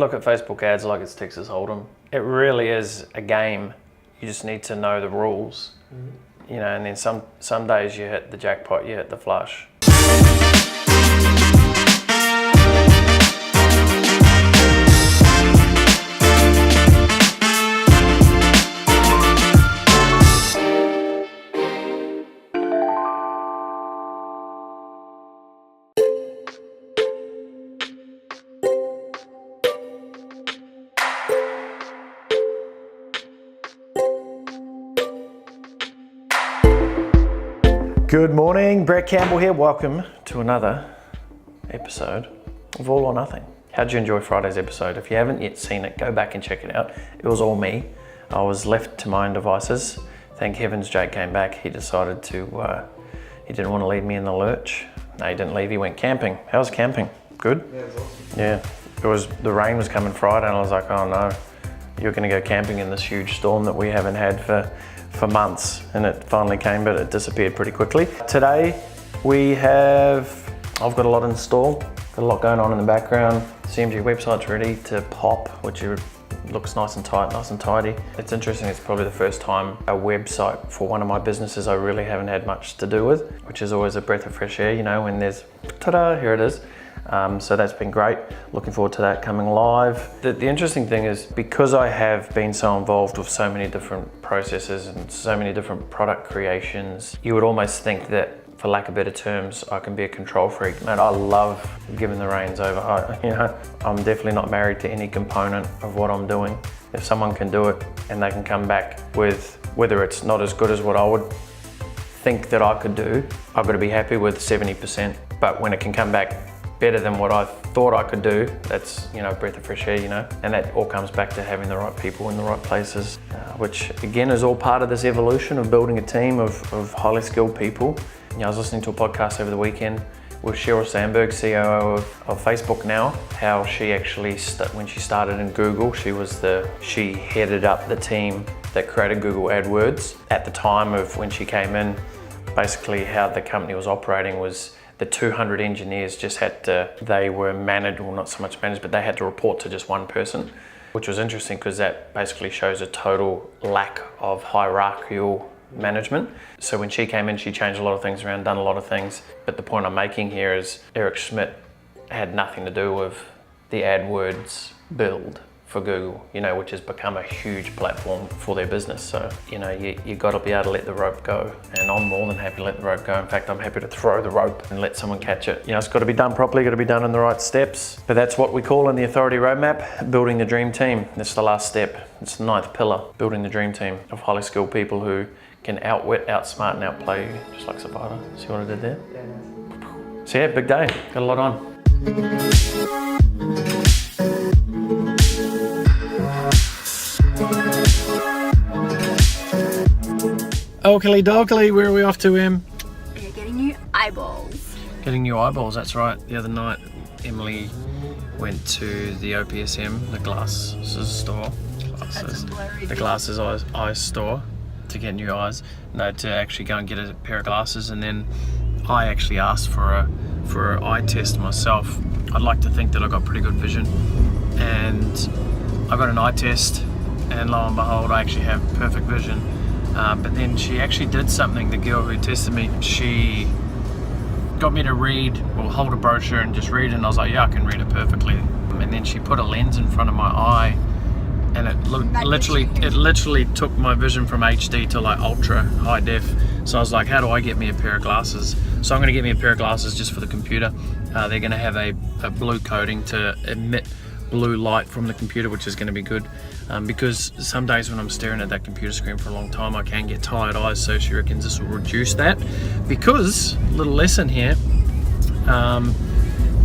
Look at Facebook ads like it's Texas Hold'em. It really is a game. You just need to know the rules, you know. And then some days you hit the jackpot, you hit the flush. Good morning, Brett Campbell here. Welcome to another episode of All or Nothing. How'd you enjoy Friday's episode? If you haven't yet seen it, go back and check it out. It was all me. I was left to my own devices. Thank heavens Jake came back. He decided to, he didn't want to leave me in the lurch. No, he didn't leave, he went camping. How was camping? Good? Yeah, it was awesome. Yeah, the rain was coming Friday and I was like, oh no, you're gonna go camping in this huge storm that we haven't had for months, and it finally came, but it disappeared pretty quickly. Today I've got a lot installed, got a lot going on in the background. The CMG website's ready to pop, which looks nice and tight, nice and tidy. It's interesting, it's probably the first time a website for one of my businesses I really haven't had much to do with, which is always a breath of fresh air, you know, when there's, ta-da, here it is. So that's been great. Looking forward to that coming live. The interesting thing is, because I have been so involved with so many different processes and so many different product creations, you would almost think that, for lack of better terms, I can be a control freak. Man, I love giving the reins over. I'm definitely not married to any component of what I'm doing. If someone can do it and they can come back with, whether it's not as good as what I would think that I could do, I've got to be happy with 70%. But when it can come back better than what I thought I could do, that's, you know, a breath of fresh air, you know. And that all comes back to having the right people in the right places, which again is all part of this evolution of building a team of highly skilled people. You know, I was listening to a podcast over the weekend with Sheryl Sandberg, COO of Facebook now, how she actually, when she started in Google, she headed up the team that created Google AdWords. At the time of when she came in, basically how the company was operating was the 200 engineers they were managed, well not so much managed, but they had to report to just one person, which was interesting because that basically shows a total lack of hierarchical management. So when she came in, she changed a lot of things around, done a lot of things. But the point I'm making here is Eric Schmidt had nothing to do with the AdWords build for Google, you know, which has become a huge platform for their business. So, you know, you got to be able to let the rope go. And I'm more than happy to let the rope go. In fact, I'm happy to throw the rope and let someone catch it. You know, it's got to be done properly, got to be done in the right steps. But that's what we call in the authority roadmap, building the dream team. That's the last step. It's the 9th pillar, building the dream team of highly skilled people who can outwit, outsmart, and outplay you, just like Survivor. See what I did there? Yeah, nice. So yeah, big day, got a lot on. Oakley dokley, where are we off to, Em? We're getting new eyeballs. Getting new eyeballs, that's right. The other night, Emily went to the OPSM, the glasses store. The glasses eyes store to get new eyes. No, to actually go and get a pair of glasses, and then I actually asked for an eye test myself. I'd like to think that I got pretty good vision, and I got an eye test, and lo and behold, I actually have perfect vision. But then she actually did something, the girl who tested me, she got me to hold a brochure and just read it, and I was like, yeah, I can read it perfectly. And then she put a lens in front of my eye, and it literally took my vision from HD to like ultra high def. So I was like, how do I get me a pair of glasses? So I'm gonna get me a pair of glasses just for the computer. They're gonna have a blue coating to emit blue light from the computer, which is gonna be good. Because some days when I'm staring at that computer screen for a long time, I can get tired eyes, so she reckons this will reduce that. Because, little lesson here,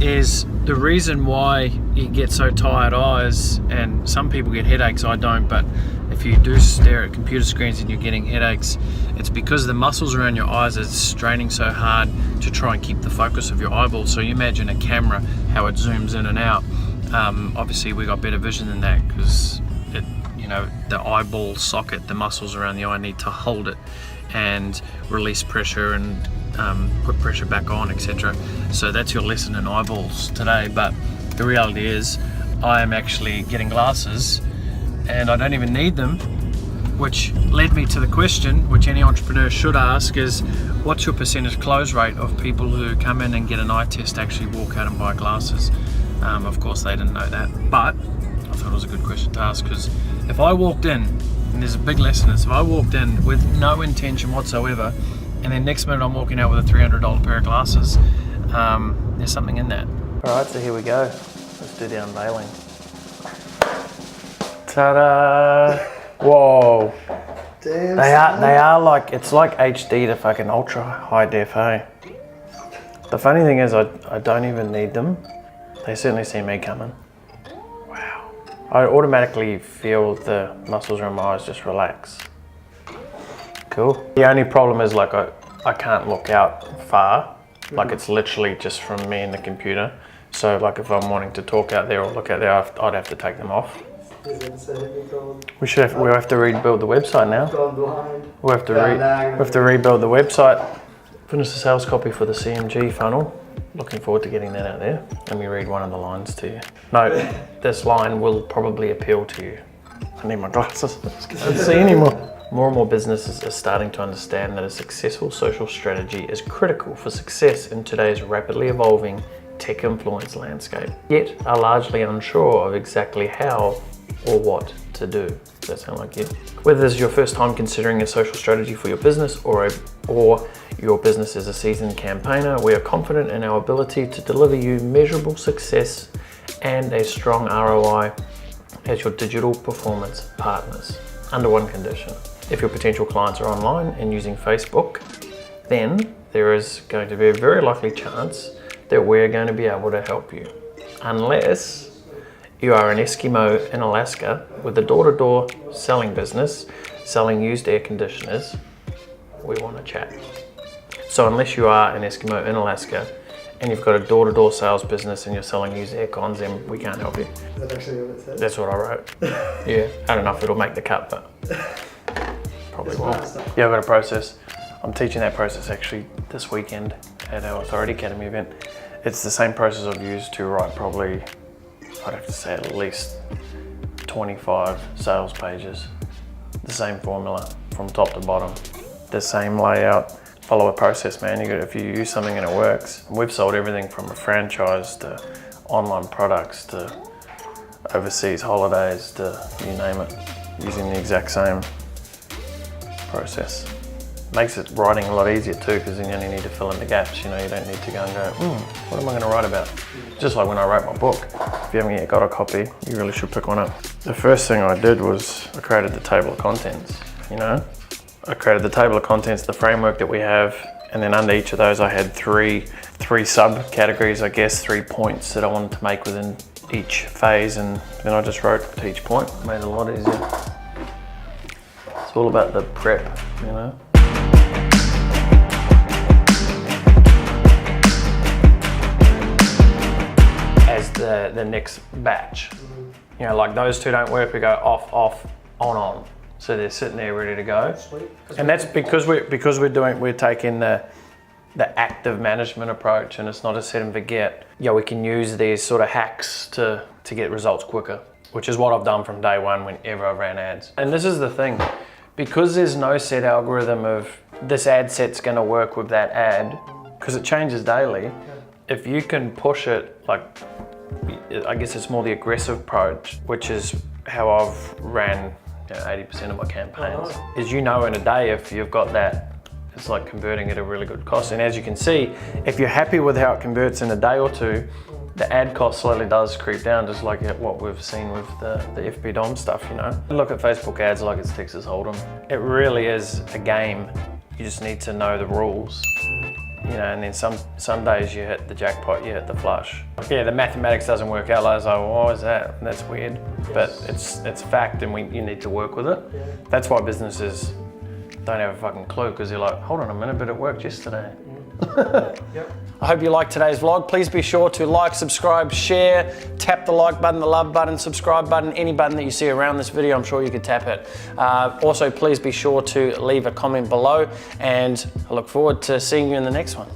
is the reason why you get so tired eyes, and some people get headaches, I don't, but if you do stare at computer screens and you're getting headaches, it's because the muscles around your eyes are straining so hard to try and keep the focus of your eyeball. So you imagine a camera, how it zooms in and out. Obviously we got better vision than that because the eyeball socket, the muscles around the eye need to hold it and release pressure and put pressure back on, etc. So that's your lesson in eyeballs today. But the reality is, I am actually getting glasses and I don't even need them, which led me to the question, which any entrepreneur should ask, is what's your percentage close rate of people who come in and get an eye test actually walk out and buy glasses? Of course they didn't know that, but I thought it was a good question to ask, because if I walked in, and there's a big lesson, is if I walked in with no intention whatsoever, and then next minute I'm walking out with a $300 pair of glasses, there's something in that. All right, so here we go. Let's do the unveiling. Ta-da! Whoa! Damn, They are like, it's like HD to fucking ultra high def, hey? The funny thing is I don't even need them. They certainly see me coming. Wow. I automatically feel the muscles around my eyes just relax. Cool. The only problem is like I can't look out far. Like it's literally just from me and the computer. So like if I'm wanting to talk out there or look out there, I'd have to take them off. We'll have to rebuild the website now. We'll have to rebuild the website. Finish the sales copy for the CMG funnel. Looking forward to getting that out there. Let me read one of the lines to you. No, this line will probably appeal to you. I need my glasses. I can't see anymore. More and more businesses are starting to understand that a successful social strategy is critical for success in today's rapidly evolving tech influence landscape, yet are largely unsure of exactly how or what to do. Does that sound like you? Whether this is your first time considering a social strategy for your business or your business is a seasoned campaigner, we are confident in our ability to deliver you measurable success and a strong ROI as your digital performance partners, under one condition. If your potential clients are online and using Facebook, then there is going to be a very likely chance that we're going to be able to help you. Unless you are an Eskimo in Alaska with a door-to-door selling business, selling used air conditioners, we want to chat. So unless you are an Eskimo in Alaska and you've got a door-to-door sales business and you're selling used air cons, then we can't help you. Is that actually what it says? That's what I wrote. Yeah, I don't know if it'll make the cut, but probably will. Yeah, I've got a process. I'm teaching that process actually this weekend at our Authority Academy event. It's the same process I've used to write probably, I'd have to say at least 25 sales pages. The same formula from top to bottom. The same layout. Follow a process, man. If you use something and it works. We've sold everything from a franchise to online products to overseas holidays to you name it, using the exact same process. Makes it writing a lot easier too, because then you only need to fill in the gaps. You know, you don't need to go and go, what am I going to write about? Just like when I wrote my book. If you haven't yet got a copy, you really should pick one up. The first thing I did was I created the table of contents, you know? I created the table of contents, the framework that we have, and then under each of those I had three subcategories, I guess, 3 points that I wanted to make within each phase, and then I just wrote to each point. Made it a lot easier. It's all about the prep, you know? As the next batch. You know, like those two don't work, we go off, off, on. So they're sitting there ready to go. And that's because we're taking the active management approach, and it's not a set and forget. Yeah, we can use these sort of hacks to get results quicker, which is what I've done from day one whenever I've ran ads. And this is the thing, because there's no set algorithm of this ad set's gonna work with that ad, because it changes daily. If you can push it, like, I guess it's more the aggressive approach, which is how I've ran 80% of my campaigns, is in a day if you've got that, it's like converting at a really good cost. And as you can see, if you're happy with how it converts in a day or two, the ad cost slowly does creep down, just like what we've seen with the FBDOM stuff, you know. Look at Facebook ads like it's Texas Hold'em. It really is a game. You just need to know the rules. You know, and then some days you hit the jackpot, you hit the flush. Yeah, the mathematics doesn't work out. Like, why is that? That's weird. But it's fact, and you need to work with it. That's why businesses don't have a fucking clue, because they're like, hold on a minute, but it worked yesterday. Yep. I hope you liked today's vlog. Please be sure to like, subscribe, share, tap the like button, the love button, subscribe button, any button that you see around this video, I'm sure you could tap it. Also, please be sure to leave a comment below, and I look forward to seeing you in the next one.